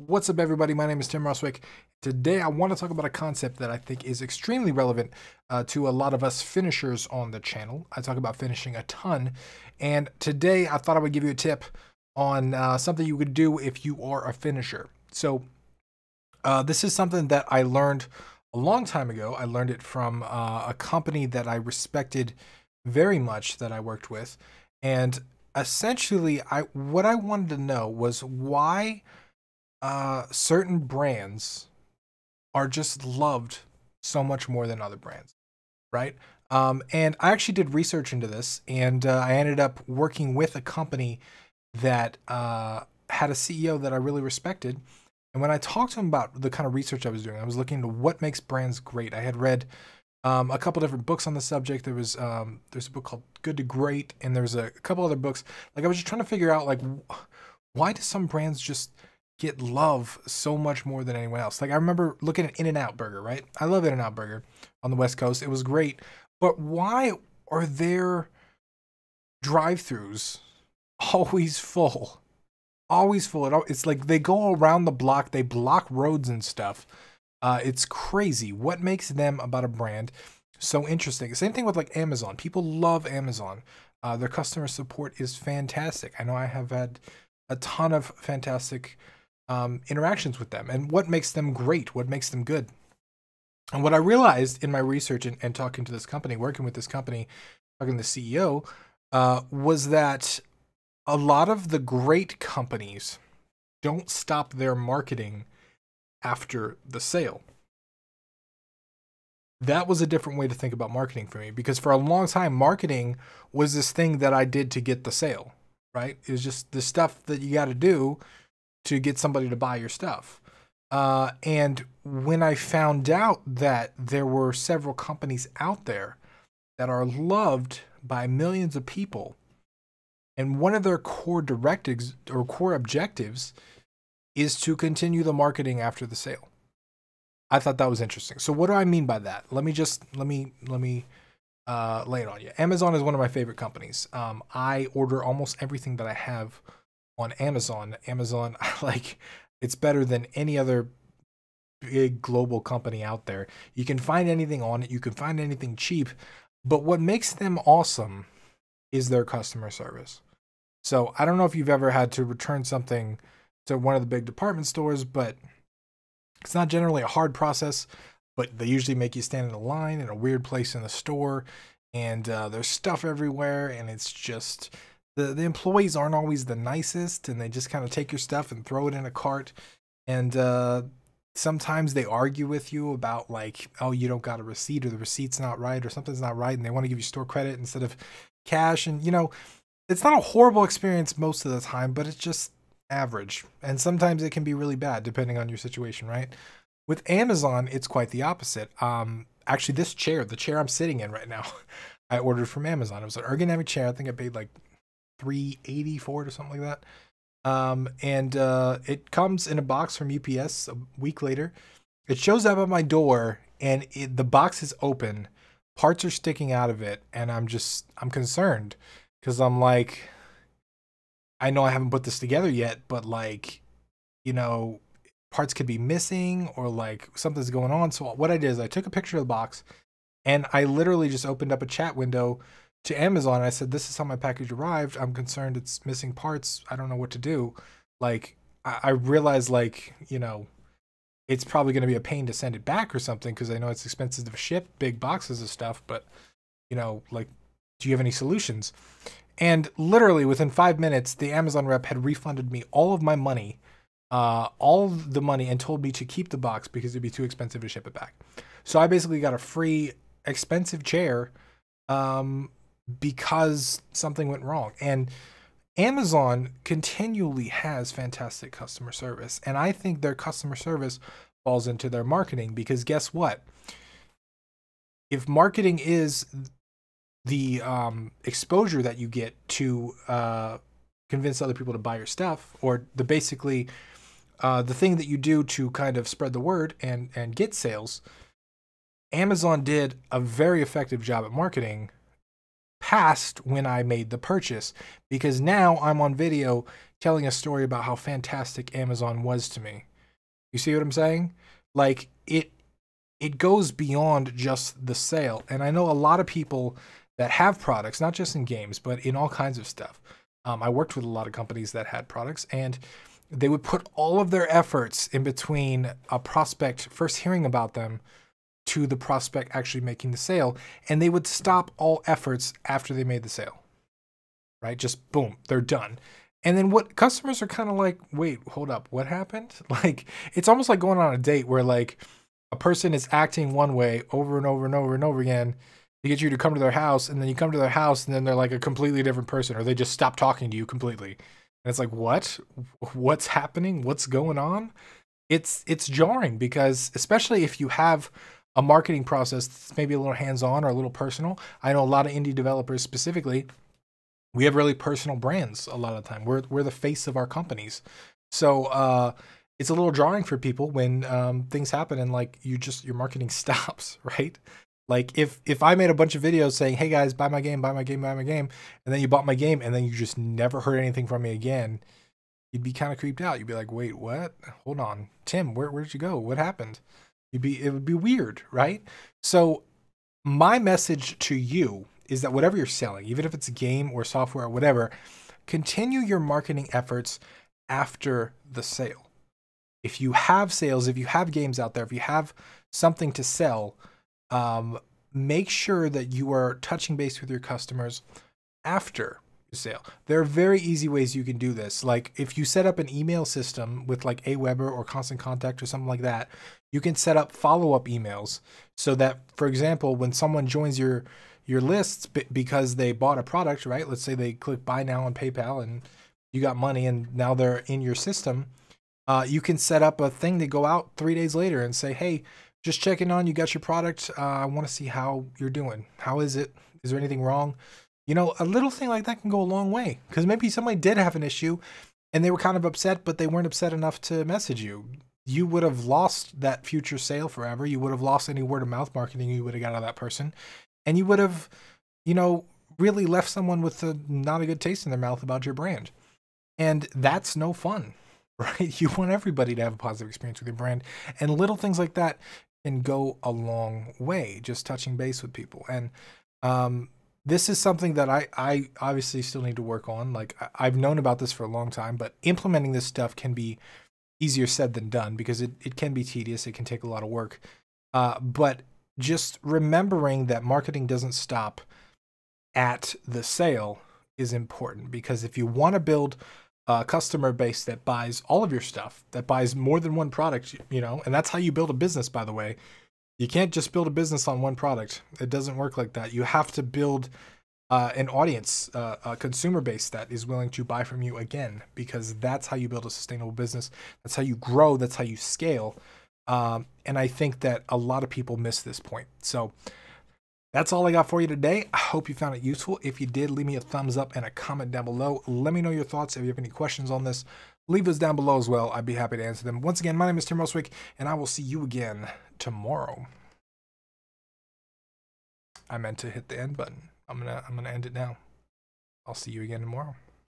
What's up, everybody? My name is Tim Roswick. Today, I want to talk about a concept that I think is extremely relevant to a lot of us finishers on the channel. I talk about finishing a ton, and today I thought I would give you a tip on something you could do if you are a finisher. So, this is something that I learned a long time ago. I learned it from a company that I respected very much that I worked with, and essentially, what I wanted to know was why certain brands are just loved so much more than other brands, right? And I actually did research into this, and I ended up working with a company that had a CEO that I really respected. And when I talked to him about the kind of research I was doing, I was looking into what makes brands great. I had read a couple different books on the subject. There's a book called Good to Great, and there's a couple other books. Like, I was just trying to figure out, like, why do some brands just get love so much more than anyone else? Like, I remember looking at In-N-Out Burger, right? I love In-N-Out Burger on the West Coast. It was great. But why are their drive-throughs always full? Always full. It's like they go around the block, they block roads and stuff. It's crazy. What makes them about a brand so interesting? Same thing with like Amazon. People love Amazon. Their customer support is fantastic. I know I have had a ton of fantastic interactions with them. And what makes them great? What makes them good? And what I realized in my research and talking to this company, working with this company, talking to the CEO, was that a lot of the great companies don't stop their marketing after the sale. That was a different way to think about marketing for me, because for a long time, marketing was this thing that I did to get the sale, right? It was just the stuff that you got to do to get somebody to buy your stuff. And when I found out that there were several companies out there that are loved by millions of people, and one of their core directives or core objectives is to continue the marketing after the sale, I thought that was interesting. So what do I mean by that? Let me lay it on you. Amazon is one of my favorite companies. I order almost everything that I have on Amazon. Amazon, like, it's better than any other big global company out there. You can find anything on it. You can find anything cheap. But what makes them awesome is their customer service. So I don't know if you've ever had to return something to one of the big department stores, but it's not generally a hard process. But they usually make you stand in a line in a weird place in the store, and there's stuff everywhere, and it's just the employees aren't always the nicest, and they just kind of take your stuff and throw it in a cart. And sometimes they argue with you about, like, oh, you don't got a receipt, or the receipt's not right, or something's not right, and they want to give you store credit instead of cash. And, you know, it's not a horrible experience most of the time, but it's just average. And sometimes it can be really bad depending on your situation, right? With Amazon, it's quite the opposite. Actually, this chair, the chair I'm sitting in right now, I ordered from Amazon. It was an ergonomic chair. I think I paid like $380 for it or something like that. And it comes in a box from UPS a week later. It shows up at my door, and the box is open. Parts are sticking out of it, and I'm concerned, because I'm like, I know I haven't put this together yet, but, like, you know, parts could be missing, or like something's going on. So what I did is I took a picture of the box, and I literally just opened up a chat window to Amazon. And I said, this is how my package arrived. I'm concerned it's missing parts. I don't know what to do. Like, I realized, like, you know, it's probably going to be a pain to send it back or something, because I know it's expensive to ship big boxes of stuff. But, you know, like, do you have any solutions? And literally within 5 minutes, the Amazon rep had refunded me all of my money, all of the money, and told me to keep the box because it'd be too expensive to ship it back. So I basically got a free expensive chair because something went wrong. And Amazon continually has fantastic customer service. And I think their customer service falls into their marketing, because guess what? If marketing is the exposure that you get to convince other people to buy your stuff, or the thing that you do to kind of spread the word and get sales, Amazon did a very effective job at marketing past when I made the purchase, because now I'm on video telling a story about how fantastic Amazon was to me. You see what I'm saying? Like it goes beyond just the sale. And I know a lot of people that have products, not just in games, but in all kinds of stuff. I worked with a lot of companies that had products, and they would put all of their efforts in between a prospect first hearing about them to the prospect actually making the sale, and they would stop all efforts after they made the sale, right? Just boom, they're done. And then what customers are kind of like, wait, hold up, what happened? Like, it's almost like going on a date where like a person is acting one way over and over and over and over again to get you to come to their house, and then you come to their house and then they're like a completely different person, or they just stop talking to you completely. And it's like, what? What's happening? What's going on? It's jarring, because especially if you have a marketing process that's maybe a little hands-on or a little personal. I know a lot of indie developers specifically, we have really personal brands a lot of the time. We're the face of our companies. So it's a little jarring for people when things happen and like your marketing stops, right? Like if I made a bunch of videos saying, hey guys, buy my game, buy my game, buy my game, and then you bought my game and then you just never heard anything from me again, you'd be kind of creeped out. You'd be like, wait, what? Hold on. Tim, where'd you go? What happened? It would be weird, right? So my message to you is that whatever you're selling, even if it's a game or software or whatever, continue your marketing efforts after the sale. If you have sales, if you have games out there, if you have something to sell, make sure that you are touching base with your customers after the sale. There are very easy ways you can do this. Like if you set up an email system with like Aweber or Constant Contact or something like that, you can set up follow-up emails so that, for example, when someone joins your lists because they bought a product, right? Let's say they click buy now on PayPal and you got money and now they're in your system. You can set up a thing to go out 3 days later and say, hey, just checking on, you got your product. I want to see how you're doing. How is it? Is there anything wrong? You know, a little thing like that can go a long way, because maybe somebody did have an issue and they were kind of upset, but they weren't upset enough to message you. You would have lost that future sale forever. You would have lost any word of mouth marketing you would have got out of that person. And you would have, you know, really left someone with not a good taste in their mouth about your brand. And that's no fun, right? You want everybody to have a positive experience with your brand. And little things like that can go a long way, just touching base with people. And this is something that I obviously still need to work on. Like I've known about this for a long time, but implementing this stuff can be easier said than done, because it can be tedious. It can take a lot of work. But just remembering that marketing doesn't stop at the sale is important, because if you want to build a customer base that buys all of your stuff, that buys more than one product, you know, and that's how you build a business, by the way. You can't just build a business on one product. It doesn't work like that. You have to build an audience, a consumer base that is willing to buy from you again, because that's how you build a sustainable business. That's how you grow. That's how you scale. And I think that a lot of people miss this point. So that's all I got for you today. I hope you found it useful. If you did, leave me a thumbs up and a comment down below. Let me know your thoughts. If you have any questions on this, leave those down below as well. I'd be happy to answer them. Once again, my name is Tim Roswick, and I will see you again tomorrow. I meant to hit the end button. I'm gonna end it now. I'll see you again tomorrow.